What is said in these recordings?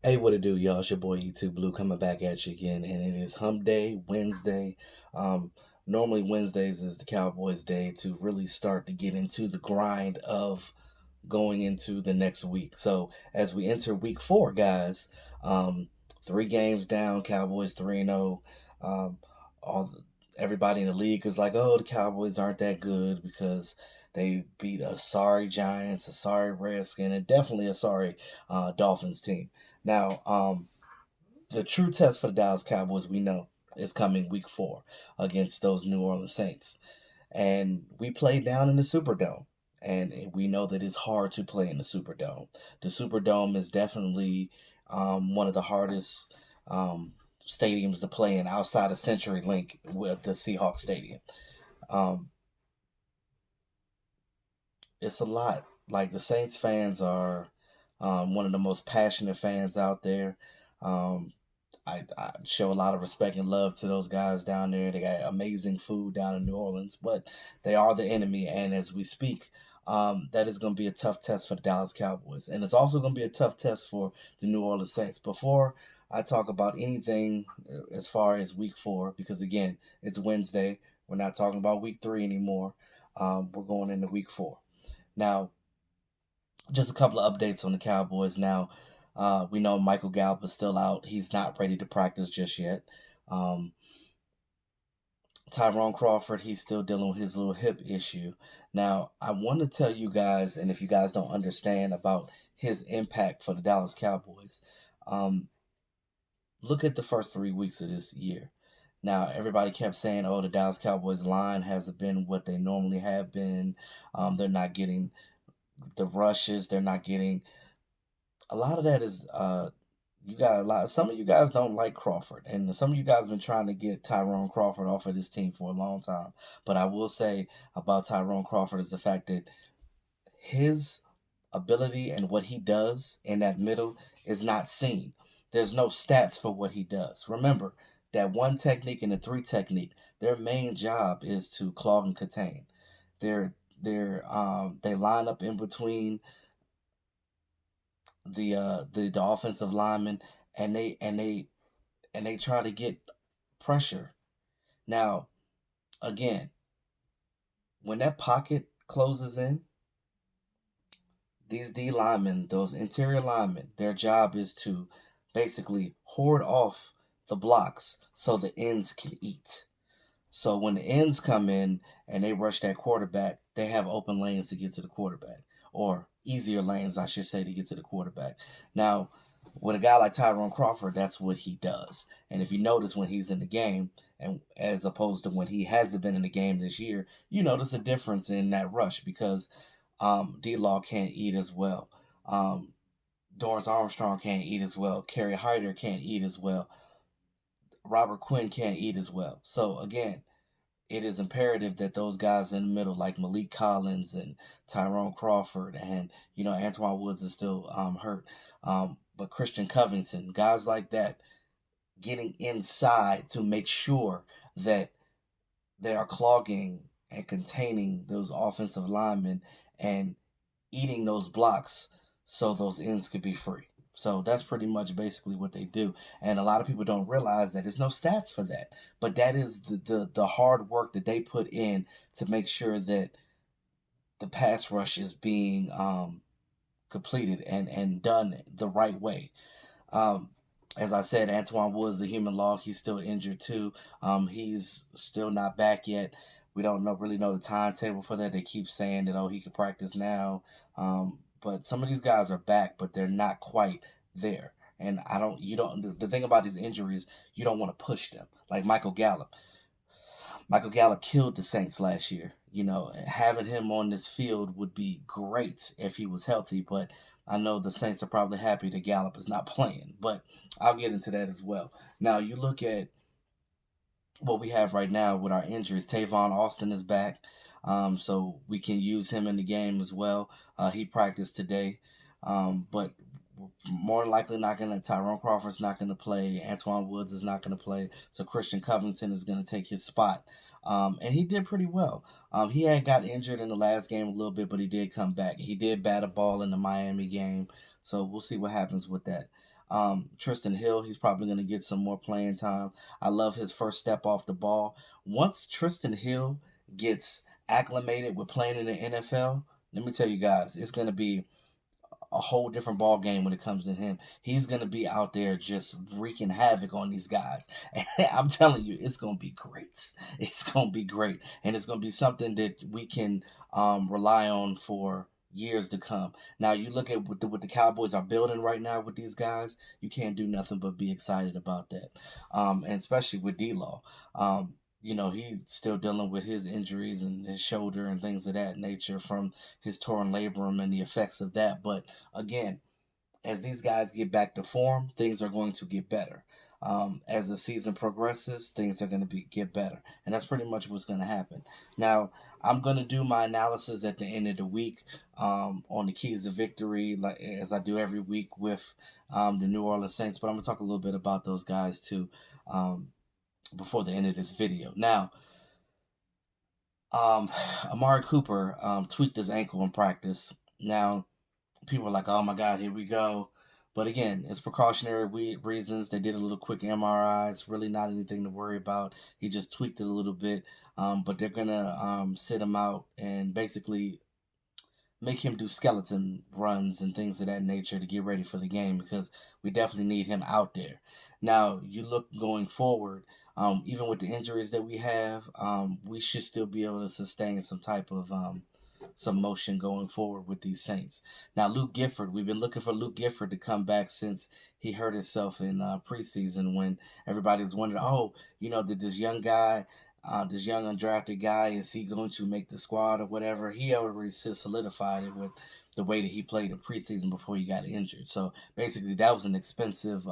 Hey, what it do, y'all? It's your boy YouTube Blue coming back at you again, and it is Hump Day Wednesday. Um, Normally Wednesdays is the Cowboys' day to really start to get into the grind of going into the next week. So as we enter week 4, guys, three games down, Cowboys 3-0. Um, all Everybody in the league is like, oh, the Cowboys aren't that good because they beat a sorry Giants, a sorry Redskins, and definitely a sorry Dolphins team. Now, the true test for the Dallas Cowboys, we know, is coming week 4 against those New Orleans Saints. And we play down in the Superdome. And we know that it's hard to play in the Superdome. The Superdome is definitely one of the hardest stadiums to play in outside of CenturyLink with the Seahawks Stadium. Um, it's a lot. Like the Saints fans are one of the most passionate fans out there. Um, I show a lot of respect and love to those guys down there. They got amazing food down in New Orleans, but they are the enemy. And as we speak, that is going to be a tough test for the Dallas Cowboys. And it's also going to be a tough test for the New Orleans Saints. Before I talk about anything as far as week 4, because again, it's Wednesday. We're not talking about week 3 anymore. We're going into week 4. Now, just a couple of updates on the Cowboys. Now, we know Michael Gallup is still out. He's not ready to practice just yet. Um, Tyrone Crawford, he's still dealing with his little hip issue. Now, I want to tell you guys, and if you guys don't understand about his impact for the Dallas Cowboys, um, look at the first 3 weeks of this year. Now, everybody kept saying, oh, the Dallas Cowboys line hasn't been what they normally have been. They're not getting the rushes. They're not getting a lot of that is you got a lot. Some of you guys don't like Crawford, and some of you guys been trying to get Tyrone Crawford off of this team for a long time. But I will say about Tyrone Crawford is the fact that his ability and what he does in that middle is not seen. There's no stats for what he does. Remember that one technique and the three technique. Their main job is to clog and contain. They line up in between the offensive linemen, and they try to get pressure. Now, again, when that pocket closes in, these D linemen, those interior linemen, their job is to basically hoard off the blocks so the ends can eat. So when the ends come in and they rush that quarterback, they have open lanes to get to the quarterback, or easier lanes, I should say, to get to the quarterback. Now, with a guy like Tyrone Crawford, that's what he does. And if you notice when he's in the game, and as opposed to when he hasn't been in the game this year, you notice a difference in that rush because D-Law can't eat as well. Um, Dorrance Armstrong can't eat as well. Kerry Hyder can't eat as well. Robert Quinn can't eat as well. So again, it is imperative that those guys in the middle, like Malik Collins and Tyrone Crawford, and Antoine Woods is still hurt, but Christian Covington, guys like that, getting inside to make sure that they are clogging and containing those offensive linemen and eating those blocks so those ends could be free. So that's pretty much basically what they do. And a lot of people don't realize that there's no stats for that. But that is the hard work that they put in to make sure that the pass rush is being completed and done the right way. Um, as I said, Antoine Woods, the human log, he's still injured too. He's still not back yet. We don't really know the timetable for that. They keep saying that, oh, he could practice now. But some of these guys are back, but they're not quite there. And you don't, the thing about these injuries, you don't want to push them. Like Michael Gallup. Michael Gallup killed the Saints last year. Having him on this field would be great if he was healthy, but I know the Saints are probably happy that Gallup is not playing, but I'll get into that as well. Now, you look at what we have right now with our injuries. Tavon Austin is back, so we can use him in the game as well. He practiced today, but more than likely not going to. Tyrone Crawford's not going to play. Antoine Woods is not going to play. So Christian Covington is going to take his spot. And he did pretty well. He had got injured in the last game a little bit, but he did come back. He did bat a ball in the Miami game. So we'll see what happens with that. Tristan Hill, he's probably going to get some more playing time. I love his first step off the ball. Once Tristan Hill gets acclimated with playing in the NFL, let me tell you guys, it's going to be a whole different ball game when it comes to him. He's gonna be out there just wreaking havoc on these guys. And I'm telling you, it's gonna be great. It's gonna be great, and it's gonna be something that we can rely on for years to come. Now, you look at what the Cowboys are building right now with these guys. You can't do nothing but be excited about that, and especially with D-Law. He's still dealing with his injuries and his shoulder and things of that nature from his torn labrum and the effects of that. But again, as these guys get back to form, things are going to get better. As the season progresses, things are going to get better, and that's pretty much what's going to happen. Now, I'm going to do my analysis at the end of the week on the keys to victory, like as I do every week with the New Orleans Saints. But I'm going to talk a little bit about those guys too before the end of this video. Now, Amari Cooper tweaked his ankle in practice. Now, people are like, "Oh my God, here we go." But again, it's precautionary reasons. They did a little quick MRI. It's really not anything to worry about. He just tweaked it a little bit. But they're going to sit him out and basically make him do skeleton runs and things of that nature to get ready for the game because we definitely need him out there. Now, you look going forward, even with the injuries that we have, we should still be able to sustain some type of some motion going forward with these Saints. Now, Luke Gifford, we've been looking for Luke Gifford to come back since he hurt himself in preseason when everybody was wondering, oh, did this young guy, this young undrafted guy, is he going to make the squad or whatever? He already solidified it with the way that he played in preseason before he got injured. So basically, that was an expensive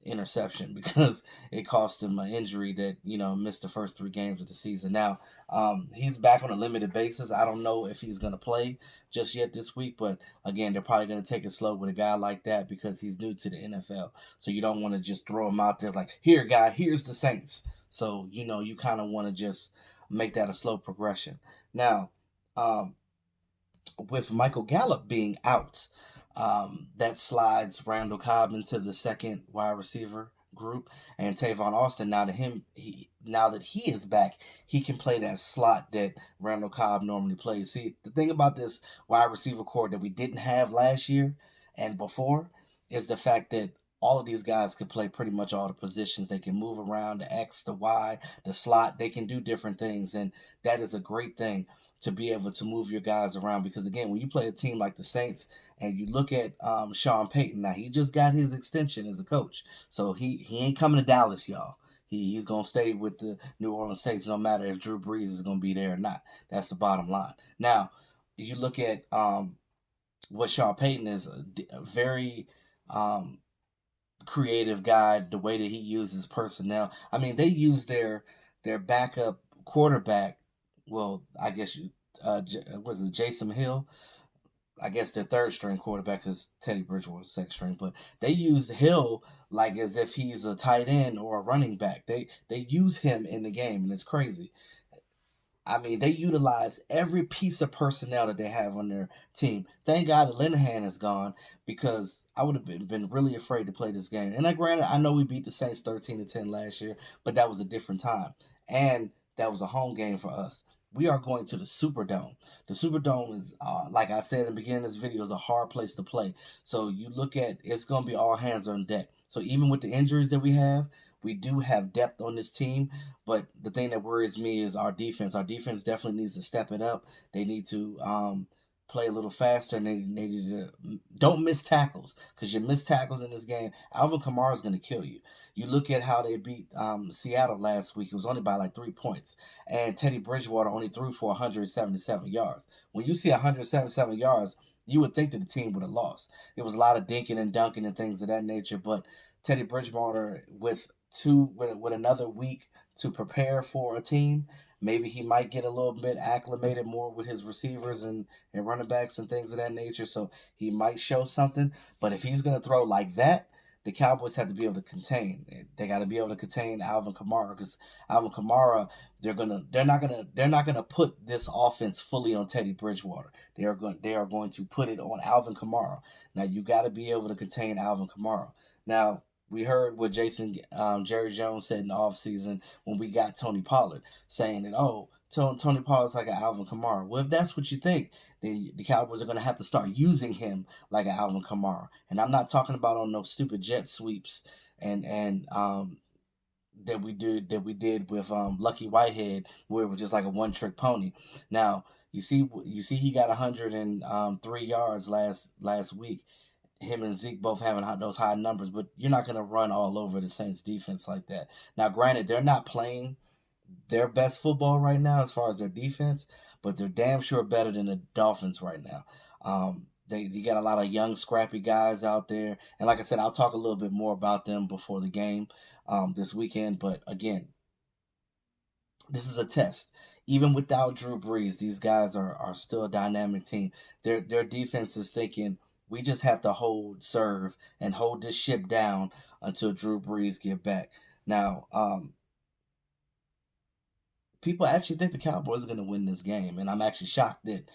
interception because it cost him an injury that missed the first 3 games of the season. Now he's back on a limited basis. I don't know if he's going to play just yet this week, but again, they're probably going to take it slow with a guy like that because he's new to the NFL. So you don't want to just throw him out there like, here, guy, here's the Saints. So you kind of want to just make that a slow progression. Now, with Michael Gallup being out, that slides Randall Cobb into the second wide receiver group, and Tavon Austin. Now that he is back, he can play that slot that Randall Cobb normally plays. See, the thing about this wide receiver core that we didn't have last year and before is the fact that all of these guys can play pretty much all the positions. They can move around the X, the Y, the slot. They can do different things, and that is a great thing to be able to move your guys around because again, when you play a team like the Saints and you look at Sean Payton, now he just got his extension as a coach, so he ain't coming to Dallas, y'all. He's gonna stay with the New Orleans Saints no matter if Drew Brees is gonna be there or not. That's the bottom line. Now, you look at what Sean Payton is a very creative guy. The way that he uses personnel. I mean, they use their backup quarterback. Well, I guess was it Jason Hill? I guess their third string quarterback because Teddy Bridgewater's second string, but they use Hill like as if he's a tight end or a running back. They use him in the game, and it's crazy. I mean, they utilize every piece of personnel that they have on their team. Thank God that Linehan is gone because I would have been really afraid to play this game. And granted, I know we beat the Saints 13-10 last year, but that was a different time. And that was a home game for us. We are going to the Superdome. The Superdome is, like I said in the beginning of this video, is a hard place to play. So you look at, it's going to be all hands on deck. So even with the injuries that we do have depth on this team, but the thing that worries me is our defense. Our defense definitely needs to step it up. They need to play a little faster, and they need to don't miss tackles because you miss tackles in this game. Alvin Kamara is going to kill you. You look at how they beat Seattle last week. It was only by like 3 points, and Teddy Bridgewater only threw for 177 yards. When you see 177 yards, you would think that the team would have lost. It was a lot of dinking and dunking and things of that nature, but Teddy Bridgewater with another week to prepare for a team, maybe he might get a little bit acclimated more with his receivers and running backs and things of that nature. So he might show something. But if he's going to throw like that, the Cowboys have to be able to contain. They got to be able to contain Alvin Kamara because Alvin Kamara, they're not gonna put this offense fully on Teddy Bridgewater. They are going to put it on Alvin Kamara. Now you got to be able to contain Alvin Kamara. Now we heard what Jerry Jones said in the offseason when we got Tony Pollard saying that, oh, Tony Pollard's like an Alvin Kamara. Well, if that's what you think, then the Cowboys are going to have to start using him like an Alvin Kamara. And I'm not talking about on no stupid jet sweeps and that we did with Lucky Whitehead, where it was just like a one trick pony. Now you see he got 103 yards last week. Him and Zeke both having those high numbers, but you're not going to run all over the Saints defense like that. Now, granted, they're not playing their best football right now as far as their defense, but they're damn sure better than the Dolphins right now. You got a lot of young, scrappy guys out there, and like I said, I'll talk a little bit more about them before the game this weekend. But again, this is a test. Even without Drew Brees, these guys are still a dynamic team. Their defense is thinking we just have to serve, and hold this ship down until Drew Brees get back. Now, people actually think the Cowboys are going to win this game, and I'm actually shocked that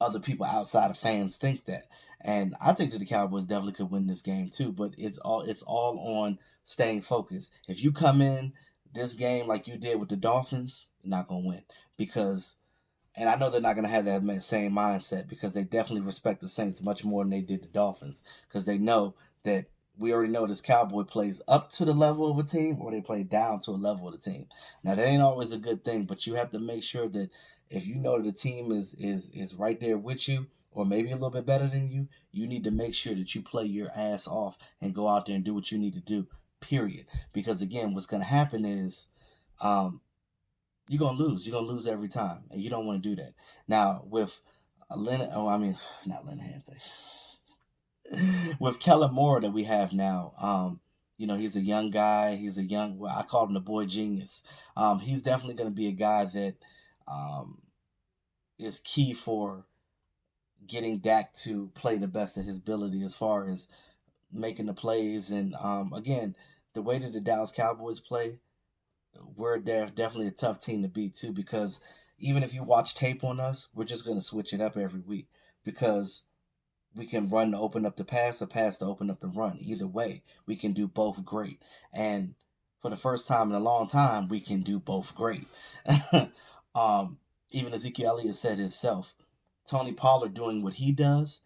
other people outside of fans think that. And I think that the Cowboys definitely could win this game too, but it's all on staying focused. If you come in this game like you did with the Dolphins, you're not going to win because and I know they're not going to have that same mindset because they definitely respect the Saints much more than they did the Dolphins because they know that we already know this Cowboy plays up to the level of a team or they play down to a level of the team. Now that ain't always a good thing, but you have to make sure that if you know that the team is right there with you or maybe a little bit better than you, you need to make sure that you play your ass off and go out there and do what you need to do. Period. Because again, what's going to happen is um, you're gonna lose. You're gonna lose every time, and you don't want to do that. Now with I mean, not Linehan. With Kellen Moore that we have now, he's a young guy. He's a young. Well, I called him the boy genius. He's definitely going to be a guy that um, is key for getting Dak to play the best of his ability as far as making the plays. And again, the way that the Dallas Cowboys play, we're definitely a tough team to beat too because even if you watch tape on us, we're just going to switch it up every week because we can run to open up the pass or pass to open up the run. Either way, we can do both great. And for the first time in a long time, we can do both great. um, Even Ezekiel Elliott said himself, Tony Pollard doing what he does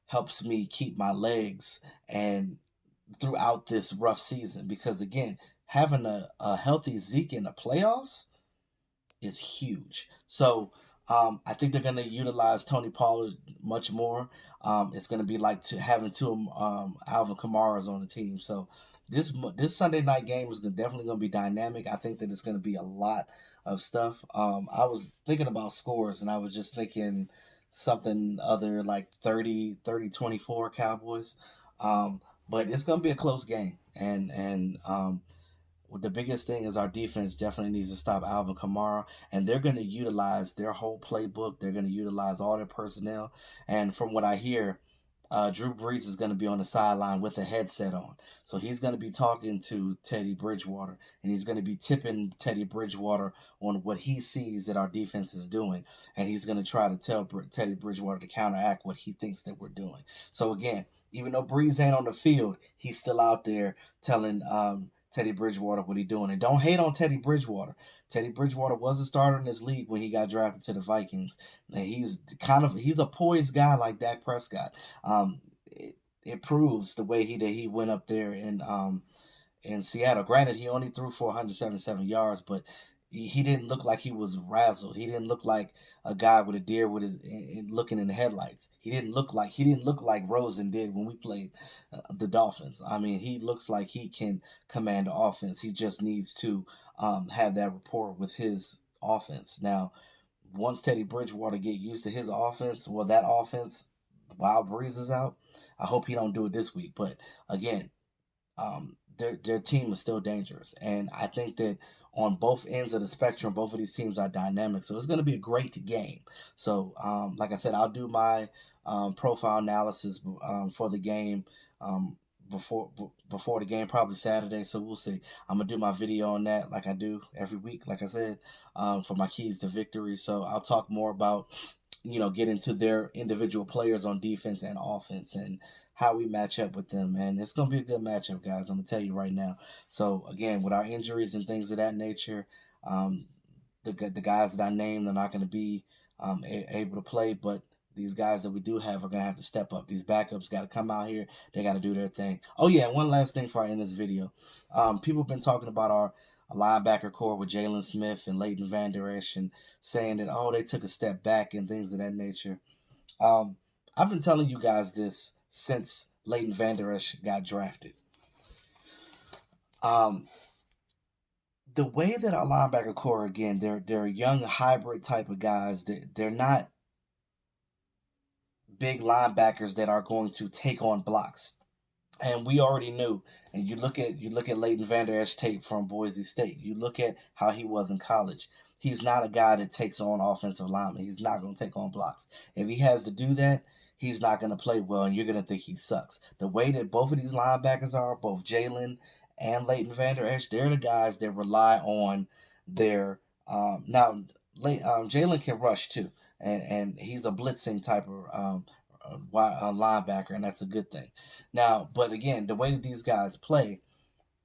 helps me keep my legs and throughout this rough season because again, having a healthy Zeke in the playoffs is huge. So I think they're going to utilize Tony Pollard much more. It's going to be like having two Alvin Kamara's on the team. So this Sunday night game is definitely going to be dynamic. I think that it's going to be a lot of stuff. I was thinking about scores, and I was just thinking something other like 30-24 Cowboys. But it's going to be a close game. And the biggest thing is our defense definitely needs to stop Alvin Kamara, and they're going to utilize their whole playbook. They're going to utilize all their personnel, and from what I hear, Drew Brees is going to be on the sideline with a headset on, so he's going to be talking to Teddy Bridgewater, and he's going to be tipping Teddy Bridgewater on what he sees that our defense is doing, and he's going to try to tell Teddy Bridgewater to counteract what he thinks that we're doing. So again, even though Brees ain't on the field, he's still out there telling Teddy Bridgewater what he doing. And don't hate on Teddy Bridgewater. Teddy Bridgewater was a starter in this league when he got drafted to the Vikings. And he's a poised guy like Dak Prescott. It proves the way he went up there in Seattle. Granted, he only threw for 177 yards, but he didn't look like he was razzled. He didn't look like a guy with a deer with his looking in the headlights. He didn't look like Rosen did when we played the Dolphins. I mean, he looks like he can command the offense. He just needs to have that rapport with his offense. Now, once Teddy Bridgewater get used to his offense, well, that offense while Breeze is out, I hope he don't do it this week. But again, their team is still dangerous, and I think that on both ends of the spectrum, both of these teams are dynamic. So it's going to be a great game. So, like I said, I'll do my profile analysis for the game before the game, probably Saturday. So we'll see. I'm gonna do my video on that like I do every week, like I said, for my keys to victory. So I'll talk more about, get into their individual players on defense and offense and how we match up with them. And it's gonna be a good matchup, guys. I'm gonna tell you right now. So again, with our injuries and things of that nature, um, the guys that I named, they're not gonna be able to play, but these guys that we do have are gonna have to step up. These backups got to come out here. They got to do their thing. Oh yeah, one last thing before I end this video. People have been talking about our linebacker core with Jalen Smith and Leighton Vander Esch and saying that they took a step back and things of that nature. Um, I've been telling you guys this since Leighton Vander Esch got drafted. Um, the way that our linebacker core, again, they're young hybrid type of guys. They're not big linebackers that are going to take on blocks. And we already knew. And you look at Leighton Vander Esch tape from Boise State. You look at how he was in college. He's not a guy that takes on offensive linemen. He's not going to take on blocks. If he has to do that, he's not going to play well, and you're going to think he sucks. The way that both of these linebackers are, both Jalen and Leighton Vander Esch, they're the guys that rely on their now. Jalen can rush too, and he's a blitzing type of linebacker, and that's a good thing. Now, but again, the way that these guys play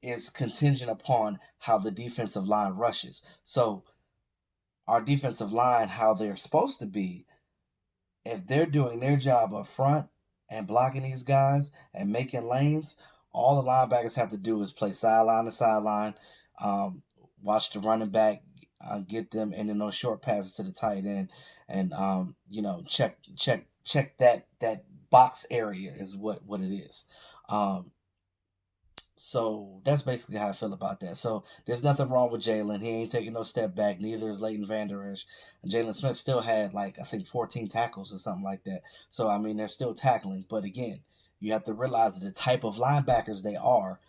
is contingent upon how the defensive line rushes. So, our defensive line, how they're supposed to be, if they're doing their job up front and blocking these guys and making lanes, all the linebackers have to do is play sideline to sideline, um, watch the running back, get them, and then those short passes to the tight end, and check that box area is what it is. Um, so that's basically how I feel about that. So there's nothing wrong with Jalen. He ain't taking no step back. Neither is Leighton Vander Esch. Jalen Smith still had like I think 14 tackles or something like that. So I mean they're still tackling. But again, you have to realize the type of linebackers they are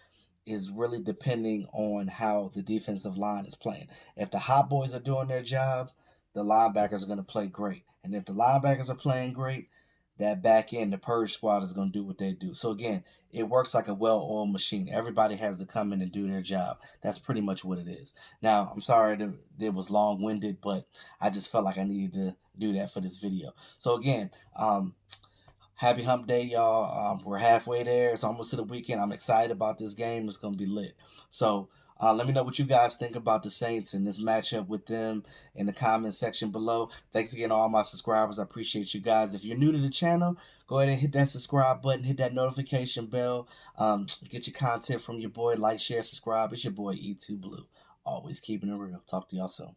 is really depending on how the defensive line is playing. If the hot boys are doing their job, the linebackers are going to play great. And if the linebackers are playing great, that back end, the purge squad is going to do what they do. So again, it works like a well-oiled machine. Everybody has to come in and do their job. That's pretty much what it is. Now, I'm sorry that it was long-winded, but I just felt like I needed to do that for this video. So again, happy hump day, y'all. We're halfway there. It's almost to the weekend. I'm excited about this game. It's going to be lit. So let me know what you guys think about the Saints and this matchup with them in the comment section below. Thanks again to all my subscribers. I appreciate you guys. If you're new to the channel, go ahead and hit that subscribe button. Hit that notification bell. Get your content from your boy. Like, share, subscribe. It's your boy E2 Blue. Always keeping it real. Talk to y'all soon.